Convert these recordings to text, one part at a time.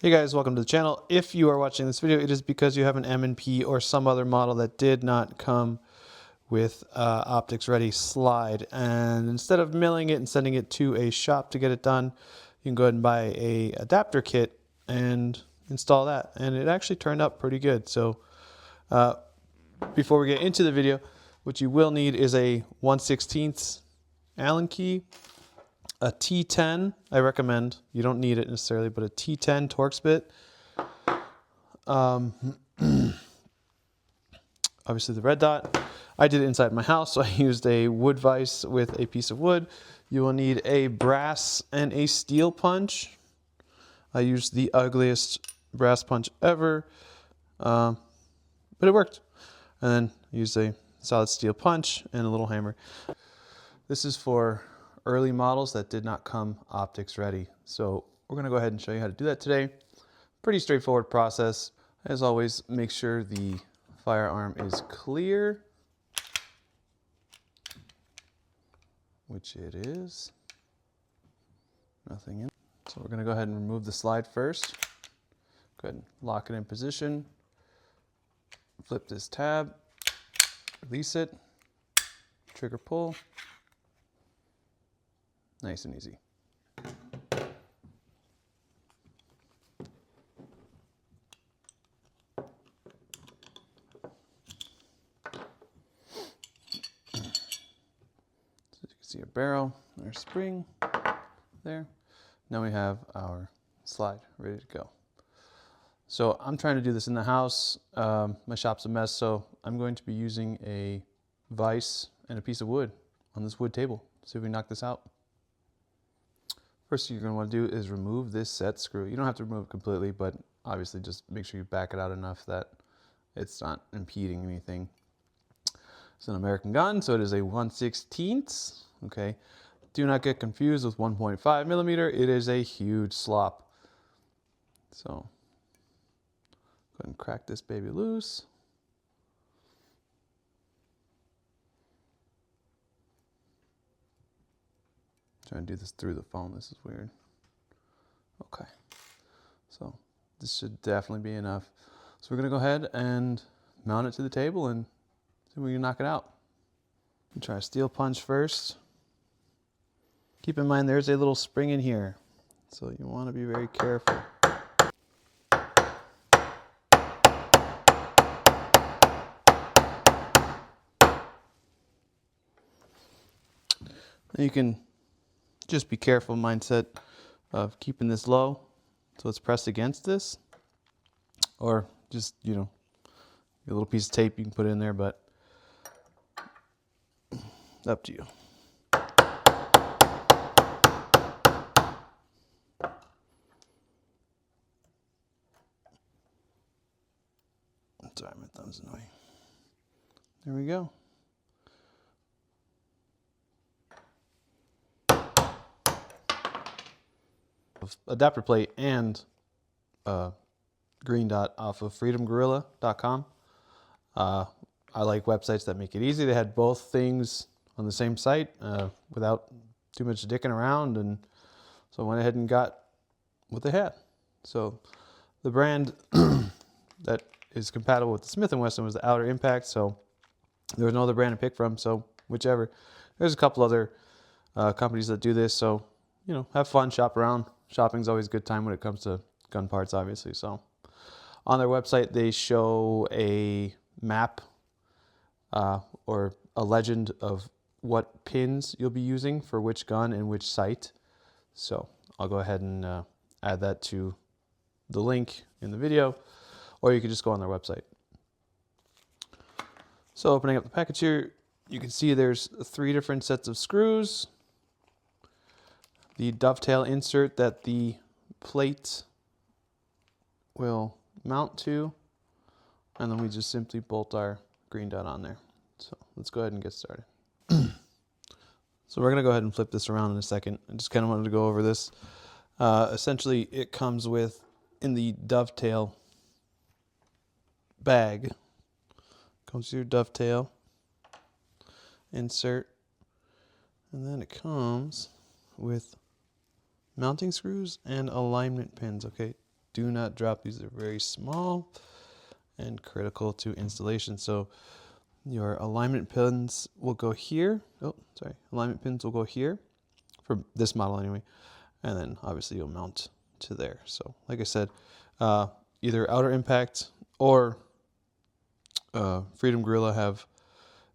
Hey guys, welcome to the channel. If you are watching this video, it is because you have an M&P or some other model that did not come with optics ready slide. And instead of milling it and sending it to a shop to get it done, you can go ahead and buy a adapter kit and install that. And it actually turned out pretty good. So before we get into the video, what you will need is a 1/16 Allen key, a T10, I recommend. You don't need it necessarily, but a T10 Torx bit. Obviously the red dot. I did it inside my house, so I used a wood vise with a piece of wood. You will need a brass and a steel punch. I used the ugliest brass punch ever, but it worked. And then I used a solid steel punch and a little hammer. This is for early models that did not come optics ready. So we're gonna go ahead and show you how to do that today. Pretty straightforward process. As always, make sure the firearm is clear, which it is. Nothing in. So we're gonna go ahead and remove the slide first. Go ahead and lock it in position. Flip this tab, release it, trigger pull. Nice and easy. So you can see a barrel, our spring there. Now we have our slide ready to go. So I'm trying to do this in the house. My shop's a mess, so I'm going to be using a vise and a piece of wood on this wood table. See if we can knock this out. First thing you're going to want to do is remove this set screw. You don't have to remove it completely, but obviously just make sure you back it out enough that it's not impeding anything. It's an American gun, so it is a 1/16. Okay. Do not get confused with 1.5 millimeter. It is a huge slop. So go ahead and crack this baby loose. Trying to do this through the phone. This is weird. Okay. So this should definitely be enough. So we're going to go ahead and mount it to the table and see if we can knock it out. We'll try a steel punch first. Keep in mind there's a little spring in here, so you want to be very careful. And you can just be careful mindset of keeping this low so it's pressed against this, or just, you know, a little piece of tape you can put in there, but up to you. Sorry, my thumb's annoying. There we go. Adapter plate and green dot off of freedomgorilla.com. I like websites that make it easy. They had both things on the same site without too much dicking around, and so I went ahead and got what they had. So the brand that is compatible with the Smith & Wesson was the Outer Impact, so there was no other brand to pick from, so whichever. There's a couple other companies that do this, so, you know, have fun, shop around. Shopping's always a good time when it comes to gun parts, obviously. So on their website, they show a map or a legend of what pins you'll be using for which gun and which site. So I'll go ahead and add that to the link in the video, or you can just go on their website. So opening up the package here, you can see there's 3 different sets of screws. The dovetail insert that the plate will mount to, and then we just simply bolt our green dot on there. So let's go ahead and get started. So we're going to go ahead and flip this around in a second. I just kind of wanted to go over this. Essentially, it comes with, in the dovetail bag, comes your dovetail insert, and then it comes with mounting screws and alignment pins. Okay, do not drop. These are very small and critical to installation. So your alignment pins will go here. Oh, sorry. Alignment pins will go here for this model anyway. And then obviously you'll mount to there. So like I said, either Outer Impact or Freedom Gorilla have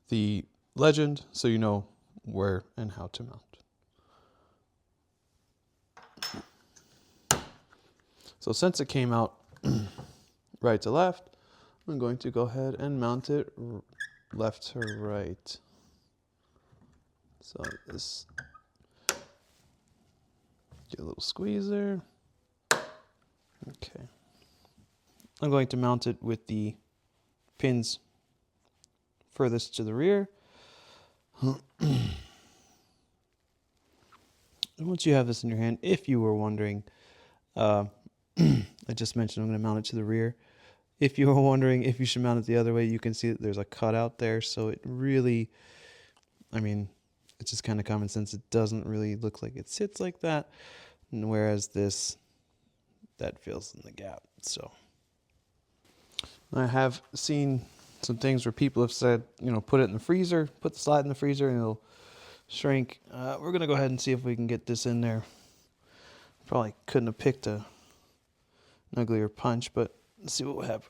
the legend, so you know where and how to mount. So since it came out right to left, I'm going to go ahead and mount it left to right. So this, get a little squeezer. Okay. I'm going to mount it with the pins furthest to the rear. And once you have this in your hand, if you were wondering, I just mentioned I'm going to mount it to the rear. If you were wondering if you should mount it the other way, you can see that there's a cutout there. So it really, I mean, it's just kind of common sense. It doesn't really look like it sits like that. And whereas this, that fills in the gap. So I have seen some things where people have said, you know, put it in the freezer, put the slide in the freezer and it'll shrink. We're going to go ahead and see if we can get this in there. Probably couldn't have picked an uglier punch, but let's see what will happen.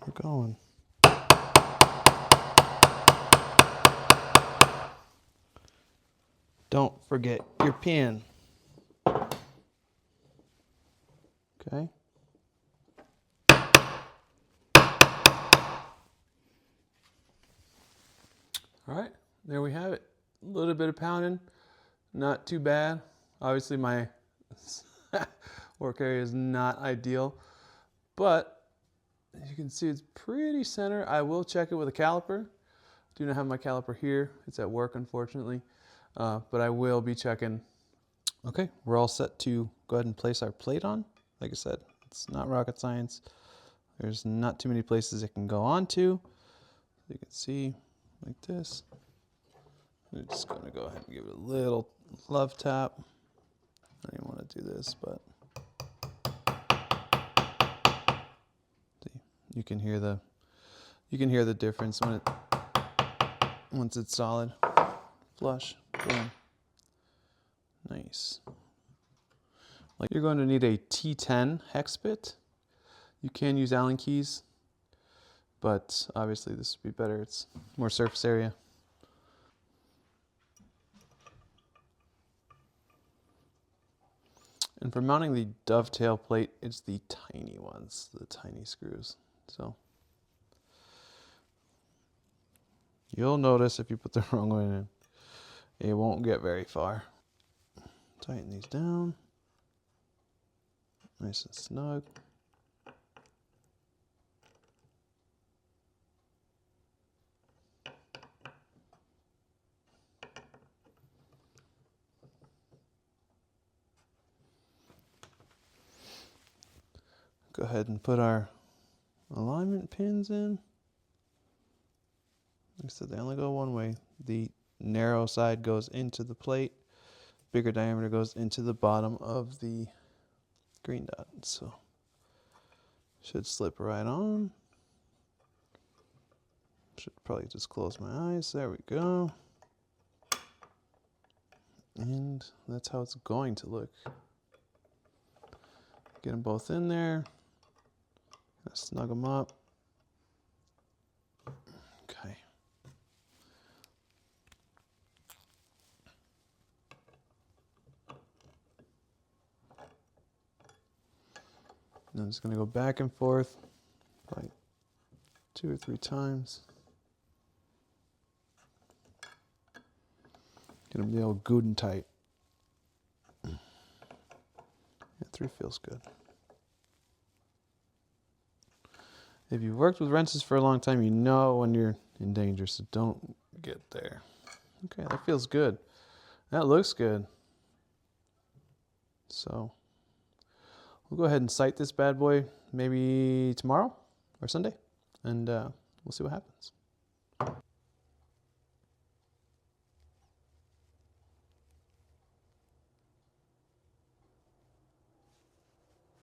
We're going. Don't forget your pin. Okay. All right, there we have it. A little bit of pounding, not too bad. Obviously my work area is not ideal, but as you can see it's pretty center. I will check it with a caliper. Do not have my caliper here. It's at work, unfortunately, but I will be checking. Okay, we're all set to go ahead and place our plate on. Like I said, it's not rocket science. There's not too many places it can go onto. You can see like this. I'm just going to go ahead and give it a little love tap. I didn't want to do this, but see, you can hear the difference when once it's solid. Flush, boom. Nice. Like, you're going to need a T10 hex bit. You can use Allen keys, but obviously this would be better. It's more surface area. And for mounting the dovetail plate, it's the tiny ones, the tiny screws. So you'll notice if you put the wrong one in, it won't get very far. Tighten these down. Nice and snug. Go ahead and put our alignment pins in. Like I said, they only go one way. The narrow side goes into the plate. Bigger diameter goes into the bottom of the green dot. So should slip right on. Should probably just close my eyes. There we go. And that's how it's going to look. Get them both in there. Snug them up. Okay. I'm just going to go back and forth like 2 or 3 times. Get them the old good and tight. Yeah, 3 feels good. If you've worked with wrenches for a long time, you know when you're in danger, so don't get there. Okay, that feels good. That looks good. So we'll go ahead and sight this bad boy maybe tomorrow or Sunday, and we'll see what happens.